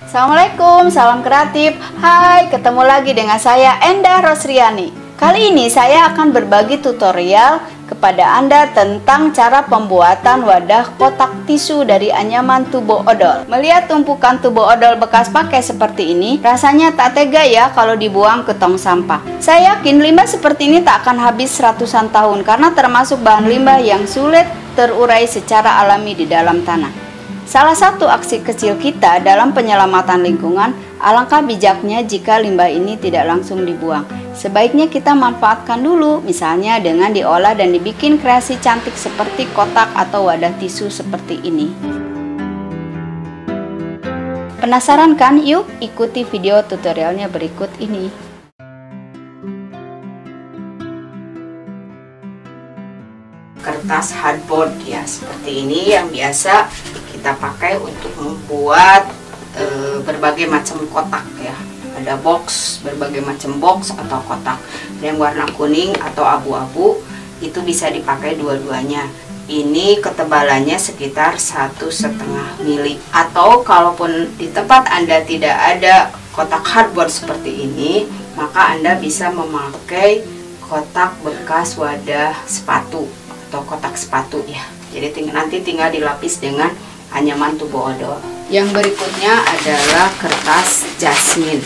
Assalamualaikum, salam kreatif. Hai, ketemu lagi dengan saya Endah Rosriani. Kali ini saya akan berbagi tutorial kepada Anda tentang cara pembuatan wadah kotak tisu dari anyaman tubo odol. Melihat tumpukan tubo odol bekas pakai seperti ini, rasanya tak tega ya kalau dibuang ke tong sampah. Saya yakin limbah seperti ini tak akan habis ratusan tahun karena termasuk bahan limbah yang sulit terurai secara alami di dalam tanah. Salah satu aksi kecil kita dalam penyelamatan lingkungan, alangkah bijaknya jika limbah ini tidak langsung dibuang. Sebaiknya kita manfaatkan dulu, misalnya dengan diolah dan dibikin kreasi cantik seperti kotak atau wadah tisu seperti ini. Penasaran kan? Yuk ikuti video tutorialnya berikut ini. Kertas hardboard ya, seperti ini yang biasa kita pakai untuk membuat berbagai macam kotak ya. Ada box, berbagai macam box atau kotak. Yang warna kuning atau abu-abu itu bisa dipakai dua-duanya. Ini ketebalannya sekitar 1,5 mili. Atau kalaupun di tempat Anda tidak ada kotak hardboard seperti ini, maka Anda bisa memakai kotak bekas wadah sepatu atau kotak sepatu ya. Jadi nanti tinggal dilapis dengan anyaman tubo odol. Yang berikutnya adalah kertas jasmine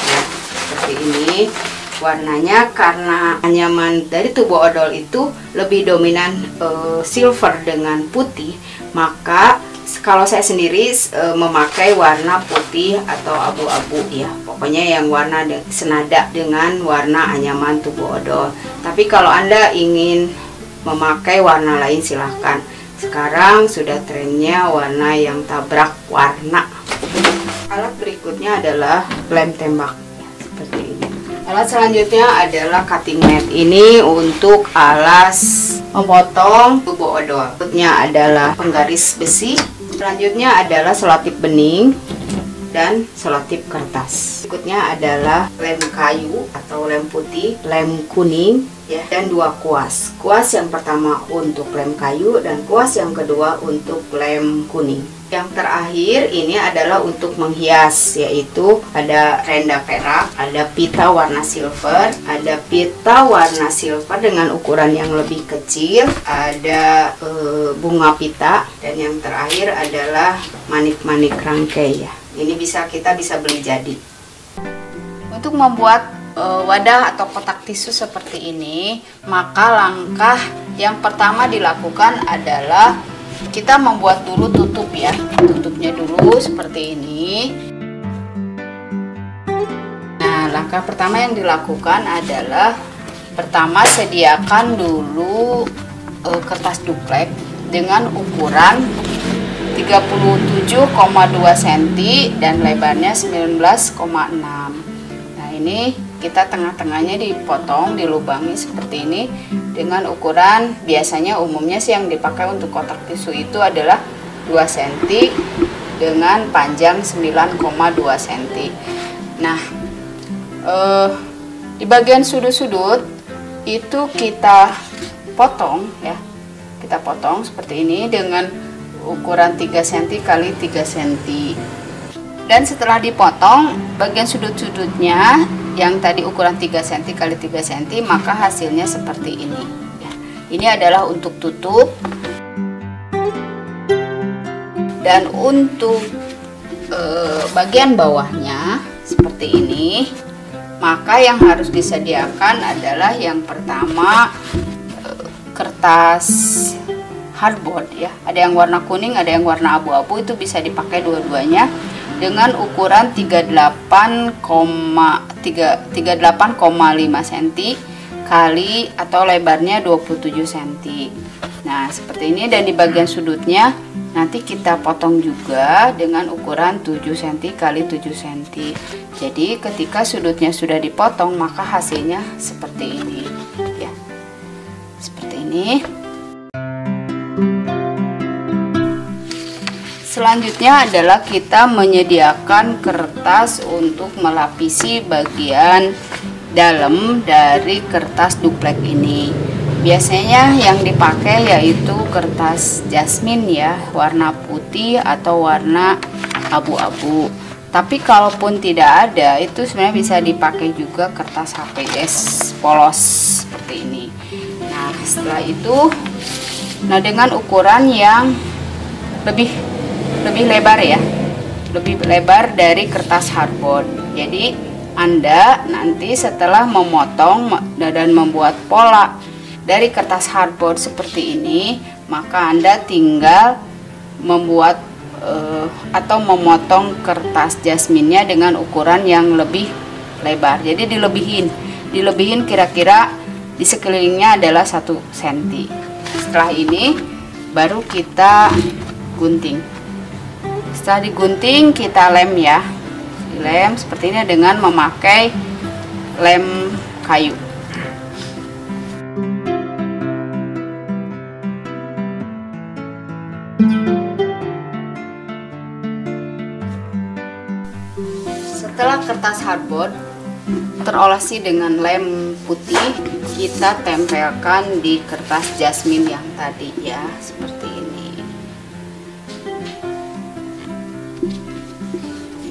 ya, seperti ini. Warnanya karena anyaman dari tubo odol itu lebih dominan silver dengan putih, maka kalau saya sendiri memakai warna putih atau abu-abu ya, pokoknya yang warna senada dengan warna anyaman tubo odol. Tapi kalau Anda ingin memakai warna lain silahkan. Sekarang sudah trennya warna yang tabrak warna. Alat berikutnya adalah lem tembak ya, seperti ini. Alat selanjutnya adalah cutting mat. Ini untuk alas memotong tubo odol. Berikutnya adalah penggaris besi. Selanjutnya adalah selotip bening dan selotip kertas. Berikutnya adalah lem kayu atau lem putih, lem kuning ya, dan 2 kuas. Kuas yang pertama untuk lem kayu dan kuas yang kedua untuk lem kuning. Yang terakhir ini adalah untuk menghias, yaitu ada renda perak, ada pita warna silver, ada pita warna silver dengan ukuran yang lebih kecil, ada bunga pita, dan yang terakhir adalah manik-manik rangkai ya. Ini kita bisa beli jadi. Untuk membuat wadah atau kotak tisu seperti ini, maka langkah yang pertama dilakukan adalah kita membuat dulu tutup ya. Tutupnya dulu seperti ini. Nah, langkah pertama yang dilakukan adalah pertama sediakan dulu kertas duplek dengan ukuran 37,2 cm dan lebarnya 19,6. Nah, ini kita tengah-tengahnya dipotong, dilubangi seperti ini dengan ukuran, biasanya umumnya sih yang dipakai untuk kotak tisu itu adalah 2 cm dengan panjang 9,2 cm. Nah, di bagian sudut-sudut itu kita potong ya. Kita potong seperti ini dengan ukuran 3 cm kali 3 cm. Dan setelah dipotong bagian sudut-sudutnya yang tadi ukuran 3 cm kali 3 cm, maka hasilnya seperti ini ya. Ini adalah untuk tutup. Dan untuk bagian bawahnya seperti ini, maka yang harus disediakan adalah yang pertama kertas hardboard ya. Ada yang warna kuning, ada yang warna abu-abu, itu bisa dipakai dua-duanya dengan ukuran 38,5 cm kali atau lebarnya 27 cm. Nah, seperti ini. Dan di bagian sudutnya nanti kita potong juga dengan ukuran 7 cm kali 7 cm. Jadi ketika sudutnya sudah dipotong, maka hasilnya seperti ini ya. Seperti ini. Selanjutnya adalah kita menyediakan kertas untuk melapisi bagian dalam dari kertas duplek ini. Biasanya yang dipakai yaitu kertas jasmine ya, warna putih atau warna abu-abu. Tapi kalaupun tidak ada, itu sebenarnya bisa dipakai juga kertas HPS polos seperti ini. Nah, setelah itu, nah dengan ukuran yang lebih lebar ya, lebih lebar dari kertas hardboard. Jadi Anda nanti setelah memotong dan membuat pola dari kertas hardboard seperti ini, maka Anda tinggal membuat atau memotong kertas jasminnya dengan ukuran yang lebih lebar. Jadi dilebihin kira-kira di sekelilingnya adalah 1 cm. Setelah ini baru kita gunting. Setelah digunting kita lem ya, lem seperti ini dengan memakai lem kayu. Setelah kertas hardboard terolesi dengan lem putih, kita tempelkan di kertas jasmin yang tadi ya, seperti ini.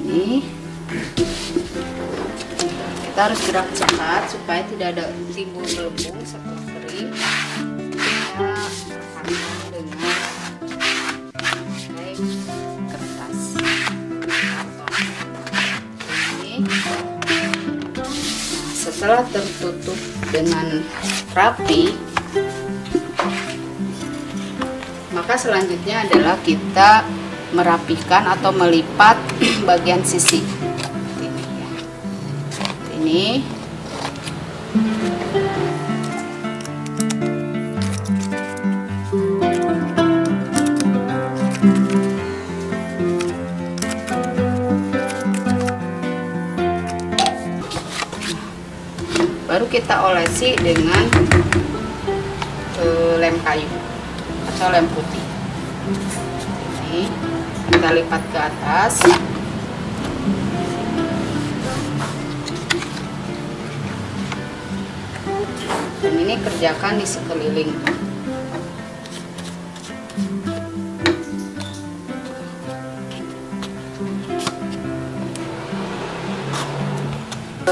Ini kita harus gerak cepat supaya tidak ada timbul gelembung. Setelah kering, kita pasang dengan kertas karton. Setelah tertutup dengan rapi, maka selanjutnya adalah kita merapikan atau melipat bagian sisi ini ya. Ini baru kita olesi dengan lem kayu atau lem putih. Ini kita lipat ke atas. Dan ini kerjakan di sekeliling.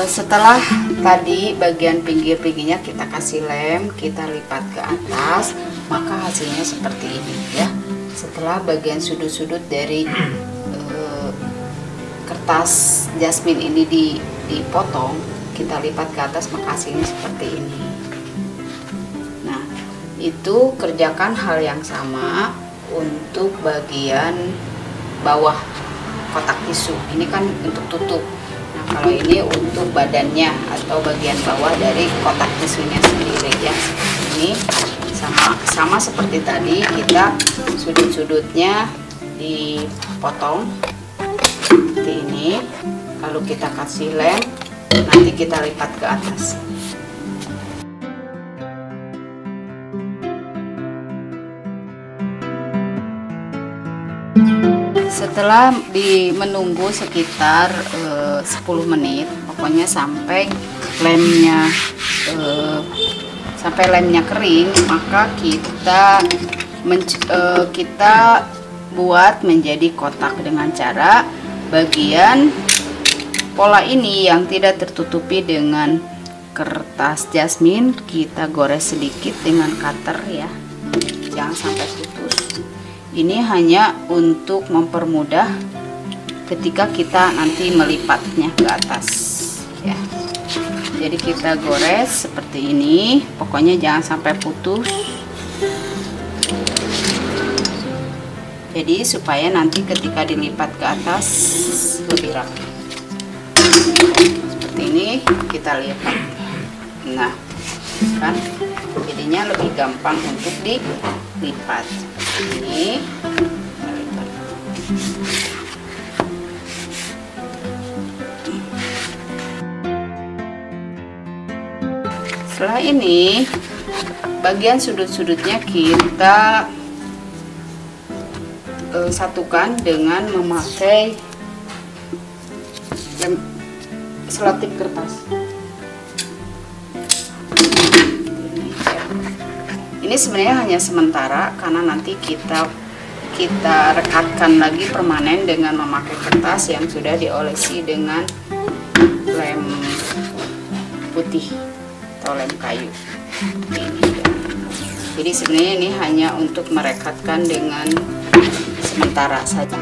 Setelah tadi bagian pinggir-pinggirnya kita kasih lem, kita lipat ke atas, maka hasilnya seperti ini ya. Setelah bagian sudut-sudut dari kertas jasmin ini dipotong, kita lipat ke atas, maka hasilnya seperti ini. Nah, itu kerjakan hal yang sama untuk bagian bawah kotak tisu. Ini kan untuk tutup. Nah, kalau ini untuk badannya atau bagian bawah dari kotak tisunya sendiri ya. Ini sama seperti tadi, kita sudut-sudutnya dipotong seperti ini, lalu kita kasih lem, nanti kita lipat ke atas. Setelah menunggu sekitar 10 menit, pokoknya sampai lemnya kering, maka kita buat menjadi kotak dengan cara bagian pola ini yang tidak tertutupi dengan kertas jasmin kita gores sedikit dengan cutter ya, jangan sampai putus. Ini hanya untuk mempermudah ketika kita nanti melipatnya ke atas ya. Jadi kita gores seperti ini, pokoknya jangan sampai putus. Jadi supaya nanti ketika dilipat ke atas lebih rapi. Seperti ini kita lipat. Nah, kan jadinya lebih gampang untuk dilipat. Ini kita lipat. Setelah ini bagian sudut-sudutnya kita satukan dengan memakai selotip kertas. Ini sebenarnya hanya sementara karena nanti kita kita rekatkan lagi permanen dengan memakai kertas yang sudah diolesi dengan lem putih atau lem kayu ini. Jadi sebenarnya ini hanya untuk merekatkan dengan sementara saja.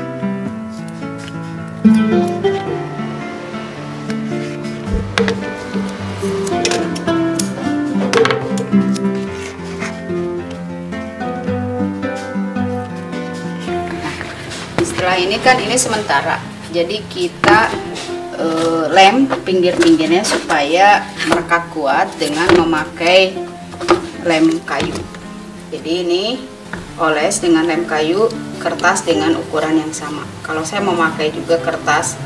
Setelah ini kan ini sementara, jadi kita lem pinggir-pinggirnya supaya merekat kuat dengan memakai lem kayu. Jadi ini oles dengan lem kayu, kertas dengan ukuran yang sama. Kalau saya memakai juga kertas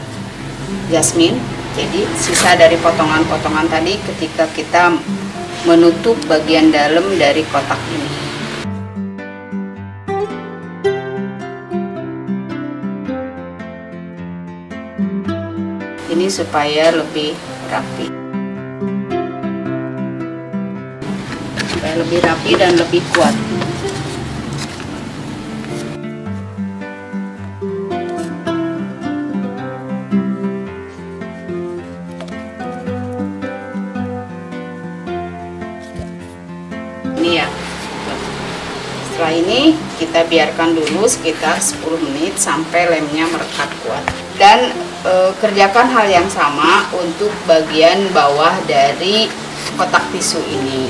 jasmine, jadi sisa dari potongan-potongan tadi ketika kita menutup bagian dalam dari kotak ini. Ini supaya lebih rapi, supaya lebih rapi dan lebih kuat. Ini ya. Setelah ini kita biarkan dulu sekitar 10 menit sampai lemnya merekat kuat. Dan kerjakan hal yang sama untuk bagian bawah dari kotak tisu ini,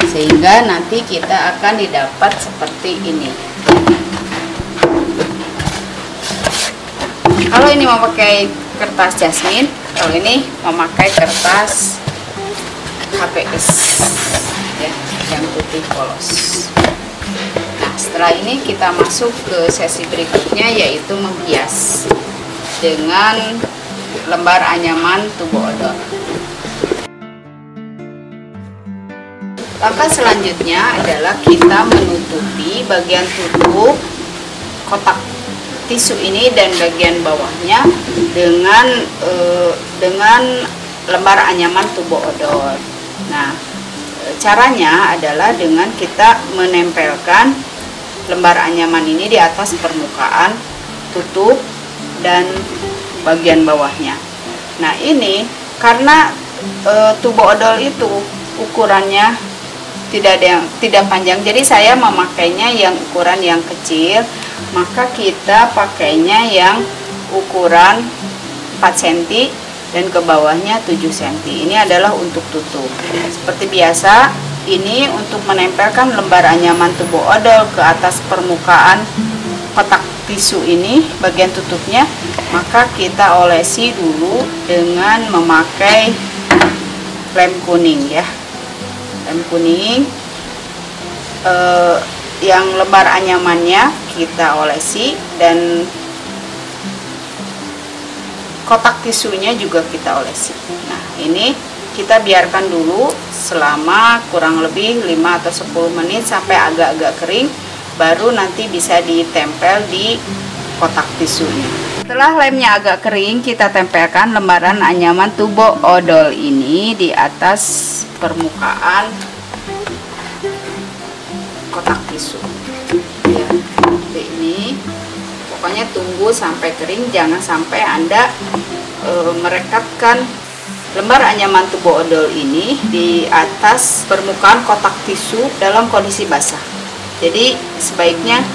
sehingga nanti kita akan didapat seperti ini. Kalau ini memakai kertas jasmine, kalau ini memakai kertas HPS ya, yang putih polos. Nah, setelah ini kita masuk ke sesi berikutnya, yaitu menghias dengan lembar anyaman tubo odol. Langkah selanjutnya adalah kita menutupi bagian tutup kotak tisu ini dan bagian bawahnya dengan lembar anyaman tubo odol. Nah, caranya adalah dengan kita menempelkan lembar anyaman ini di atas permukaan tutup dan bagian bawahnya. Nah, ini karena tubo odol itu ukurannya tidak panjang, jadi saya memakainya yang ukuran yang kecil, maka kita pakainya yang ukuran 4 cm dan ke bawahnya 7 cm. Ini adalah untuk tutup. Seperti biasa, ini untuk menempelkan lembar anyaman tubo odol ke atas permukaan kotak tisu ini, bagian tutupnya, maka kita olesi dulu dengan memakai lem kuning ya. Lem kuning, yang lembar anyamannya kita olesi dan kotak tisunya juga kita olesi. Nah, ini kita biarkan dulu selama kurang lebih 5 atau 10 menit sampai agak-agak kering, baru nanti bisa ditempel di kotak tisunya. Setelah lemnya agak kering, kita tempelkan lembaran anyaman tubo odol ini di atas permukaan kotak tisu ya. Ini pokoknya tunggu sampai kering, jangan sampai Anda merekatkan lembar anyaman tubo odol ini di atas permukaan kotak tisu dalam kondisi basah. Jadi sebaiknya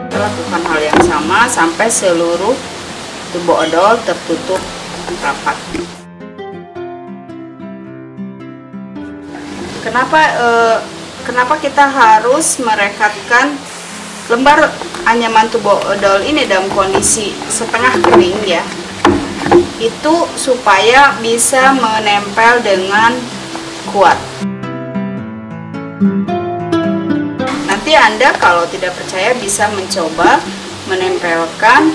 kita lakukan hal yang sama sampai seluruh tubo odol tertutup rapat. Kenapa kita harus merekatkan lembar anyaman tubo odol ini dalam kondisi setengah kering ya? Itu supaya bisa menempel dengan kuat. Nanti Anda kalau tidak percaya bisa mencoba menempelkan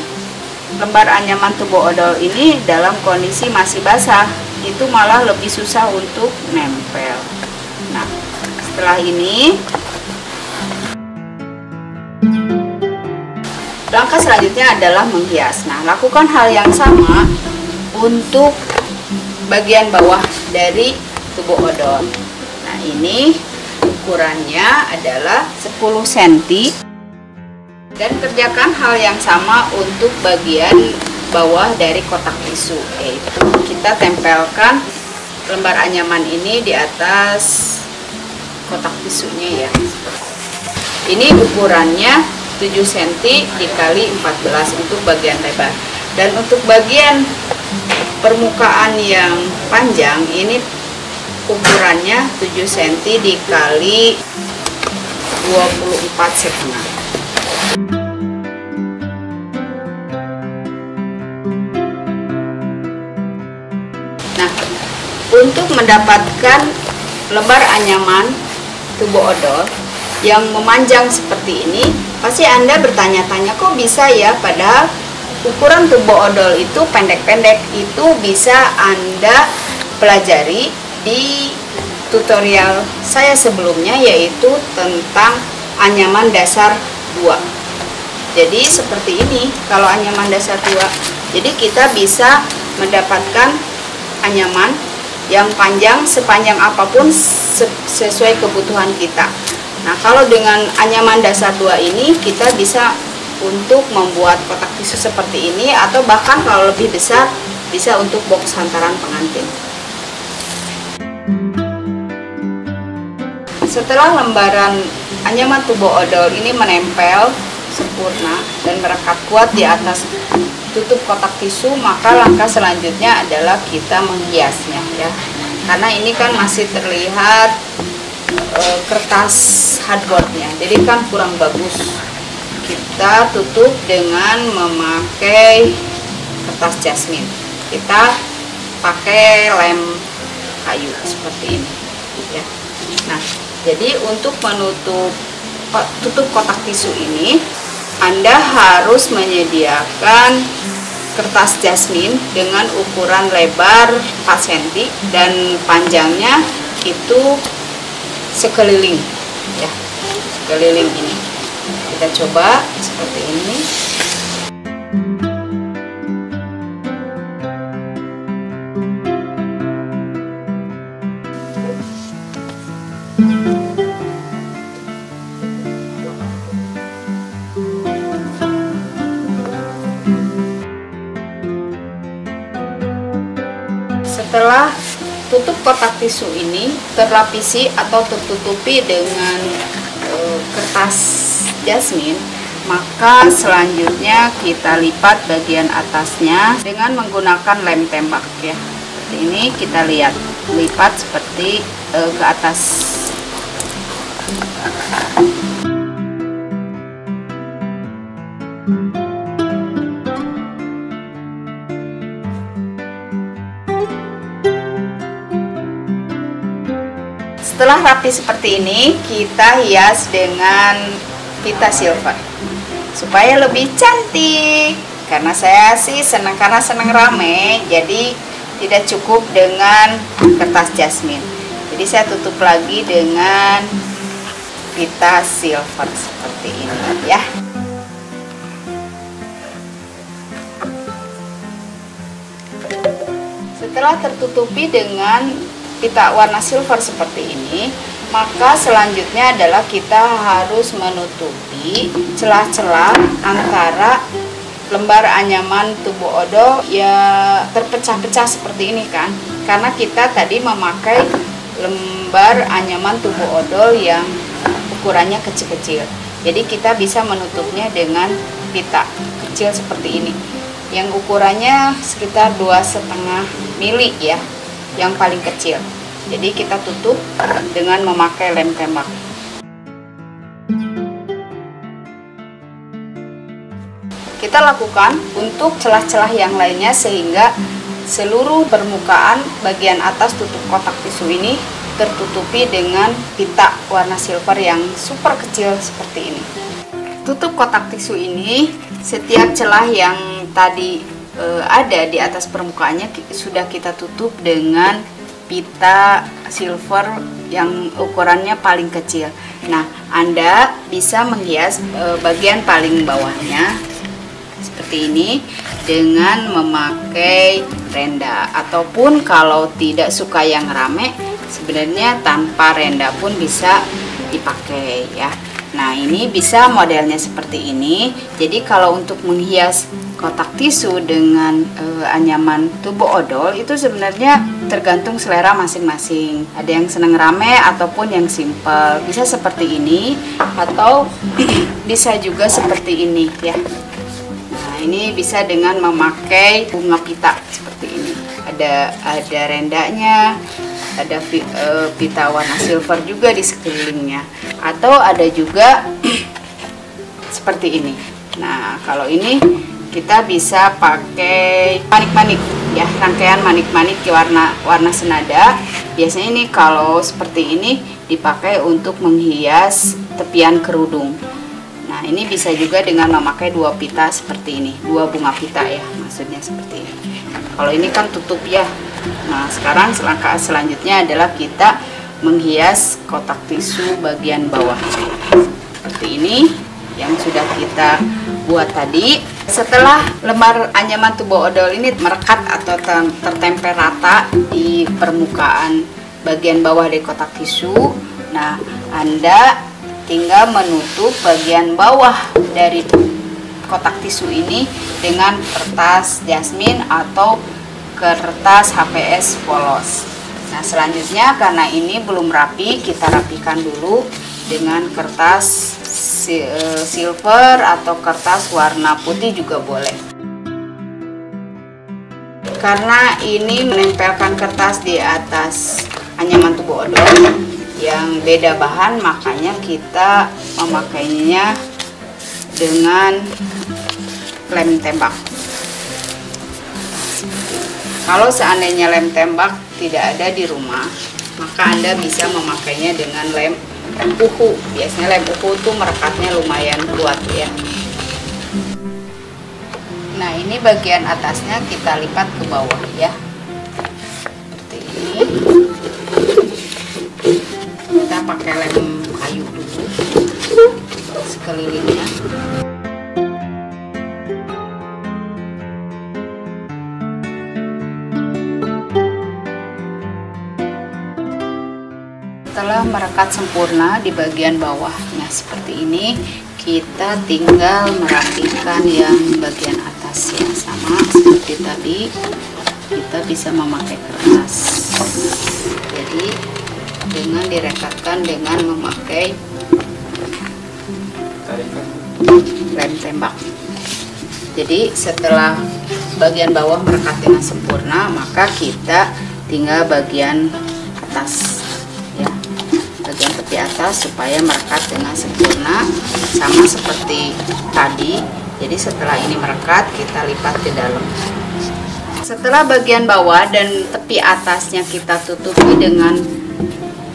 lembar anyaman tubo odol ini dalam kondisi masih basah. Itu malah lebih susah untuk nempel. Nah, setelah ini langkah selanjutnya adalah menghias. Nah, lakukan hal yang sama untuk bagian bawah dari tubo odol. Nah, ini ukurannya adalah 10 cm. Dan kerjakan hal yang sama untuk bagian bawah dari kotak tisu, yaitu kita tempelkan lembar anyaman ini di atas kotak tisunya ya. Ini ukurannya 7 cm dikali 14 untuk bagian lebar. Dan untuk bagian permukaan yang panjang ini ukurannya 7 cm dikali 24,5. Nah, untuk mendapatkan lembar anyaman tubuh odol yang memanjang seperti ini, pasti Anda bertanya-tanya, kok bisa ya, padahal ukuran tubuh odol itu pendek-pendek. Itu bisa Anda pelajari di tutorial saya sebelumnya, yaitu tentang anyaman dasar 2. Jadi seperti ini kalau anyaman dasar 2. Jadi kita bisa mendapatkan anyaman yang panjang sepanjang apapun sesuai kebutuhan kita. Nah, kalau dengan anyaman dasar 2 ini kita bisa untuk membuat kotak tisu seperti ini, atau bahkan kalau lebih besar bisa untuk box hantaran pengantin. Setelah lembaran anyaman tubuh odol ini menempel sempurna dan merekat kuat di atas tutup kotak tisu, maka langkah selanjutnya adalah kita menghiasnya ya. Karena ini kan masih terlihat kertas hardboardnya, jadi kan kurang bagus. Kita tutup dengan memakai kertas jasmine. Kita pakai lem kayu seperti ini ya. Nah, jadi untuk menutup tutup kotak tisu ini, Anda harus menyediakan kertas jasmine dengan ukuran lebar 4 cm dan panjangnya itu sekeliling ya, sekeliling ini. Kita coba seperti ini. Setelah tutup kotak tisu ini terlapisi atau tertutupi dengan kertas jasmine, maka selanjutnya kita lipat bagian atasnya dengan menggunakan lem tembak ya. Seperti ini, kita lihat, lipat seperti ke atas. Setelah rapi seperti ini, kita hias dengan pita silver supaya lebih cantik. Karena saya sih senang, karena senang rame, jadi tidak cukup dengan kertas jasmine. Jadi saya tutup lagi dengan pita silver seperti ini ya. Setelah tertutupi dengan pita warna silver seperti ini, maka selanjutnya adalah kita harus menutupi celah-celah antara lembar anyaman tubuh odol ya terpecah-pecah seperti ini kan, karena kita tadi memakai lembar anyaman tubuh odol yang ukurannya kecil-kecil. Jadi kita bisa menutupnya dengan pita kecil seperti ini yang ukurannya sekitar 2,5 mili ya, yang paling kecil. Jadi kita tutup dengan memakai lem tembak. Kita lakukan untuk celah-celah yang lainnya sehingga seluruh permukaan bagian atas tutup kotak tisu ini tertutupi dengan pita warna silver yang super kecil seperti ini. Tutup kotak tisu ini, setiap celah yang tadi ada di atas permukaannya sudah kita tutup dengan pita silver yang ukurannya paling kecil. Nah, Anda bisa menghias bagian paling bawahnya seperti ini dengan memakai renda, ataupun kalau tidak suka yang rame, sebenarnya tanpa renda pun bisa dipakai ya. Nah, ini bisa modelnya seperti ini. Jadi kalau untuk menghias kotak tisu dengan anyaman tubo odol itu sebenarnya tergantung selera masing-masing. Ada yang senang rame ataupun yang simple. Bisa seperti ini atau bisa juga seperti ini ya. Nah, ini bisa dengan memakai bunga pita seperti ini. Ada rendanya, ada pita warna silver juga di sekelilingnya, atau ada juga seperti ini. Nah, kalau ini kita bisa pakai manik-manik ya, rangkaian manik-manik warna senada. Biasanya ini kalau seperti ini dipakai untuk menghias tepian kerudung. Nah, ini bisa juga dengan memakai 2 pita seperti ini, 2 bunga pita ya, maksudnya seperti ini. Kalau ini kan tutup ya. Nah, sekarang langkah selanjutnya adalah kita menghias kotak tisu bagian bawah seperti ini yang sudah kita buat tadi. Setelah lembar anyaman tubo odol ini merekat atau tertempel rata di permukaan bagian bawah dari kotak tisu, nah Anda tinggal menutup bagian bawah dari kotak tisu ini dengan kertas jasmin atau kertas HPS polos. Nah, selanjutnya karena ini belum rapi, kita rapikan dulu dengan kertas silver atau kertas warna putih juga boleh. Karena ini menempelkan kertas di atas anyaman tubo odol yang beda bahan, makanya kita memakainya dengan lem tembak. Kalau seandainya lem tembak tidak ada di rumah, maka Anda bisa memakainya dengan lem uhu. Biasanya lem uhu itu merekatnya lumayan kuat ya. Nah, ini bagian atasnya kita lipat ke bawah ya. Seperti ini. Kita pakai lem kayu dulu sekelilingnya. Setelah merekat sempurna di bagian bawahnya seperti ini, kita tinggal merapikan yang bagian atas ya, sama seperti tadi. Kita bisa memakai kertas. Jadi dengan direkatkan dengan memakai lem tembak. Jadi setelah bagian bawah merekat dengan sempurna, maka kita tinggal bagian atas ya, bagian tepi atas supaya merekat dengan sempurna sama seperti tadi. Jadi setelah ini merekat, kita lipat ke dalam. Setelah bagian bawah dan tepi atasnya kita tutupi dengan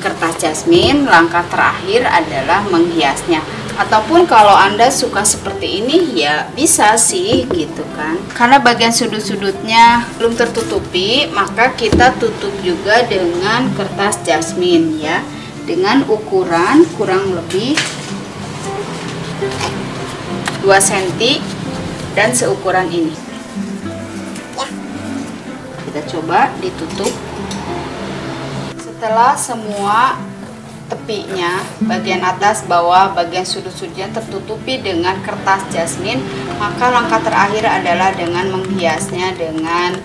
kertas jasmin, langkah terakhir adalah menghiasnya. Ataupun kalau Anda suka seperti ini ya bisa sih gitu kan. Karena bagian sudut-sudutnya belum tertutupi, maka kita tutup juga dengan kertas jasmin ya, dengan ukuran kurang lebih 2 cm dan seukuran ini. Kita coba ditutup. Setelah semua tepinya, bagian atas, bawah, bagian sudut-sudutnya tertutupi dengan kertas jasmin, maka langkah terakhir adalah dengan menghiasnya dengan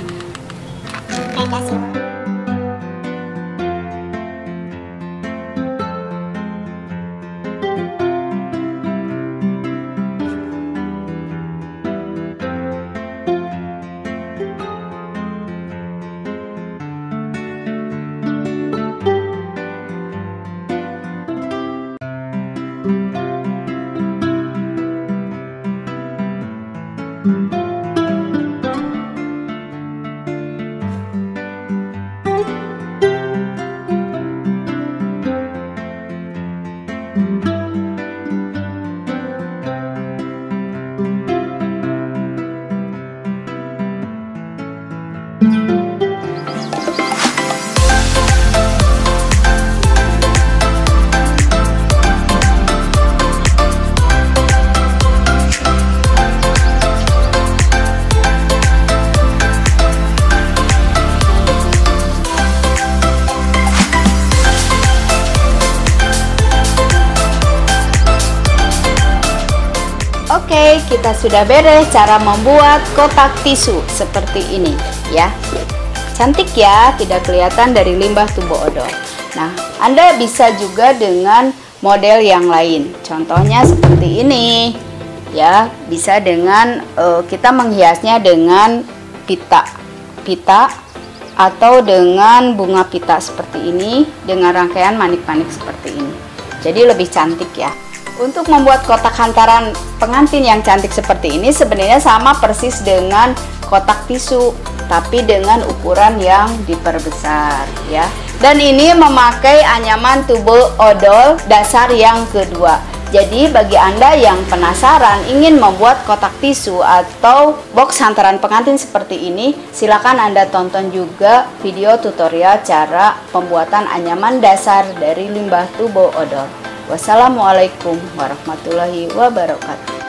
Oke, kita sudah beres cara membuat kotak tisu seperti ini ya. Cantik ya, tidak kelihatan dari limbah tubuh odol. Nah, Anda bisa juga dengan model yang lain. Contohnya seperti ini ya, bisa dengan kita menghiasnya dengan pita atau dengan bunga pita seperti ini dengan rangkaian manik-manik seperti ini. Jadi lebih cantik ya. Untuk membuat kotak hantaran pengantin yang cantik seperti ini sebenarnya sama persis dengan kotak tisu, tapi dengan ukuran yang diperbesar ya. Dan ini memakai anyaman tubuh odol dasar yang kedua. Jadi bagi Anda yang penasaran ingin membuat kotak tisu atau box hantaran pengantin seperti ini, silakan Anda tonton juga video tutorial cara pembuatan anyaman dasar dari limbah tubuh odol. Wassalamualaikum warahmatullahi wabarakatuh.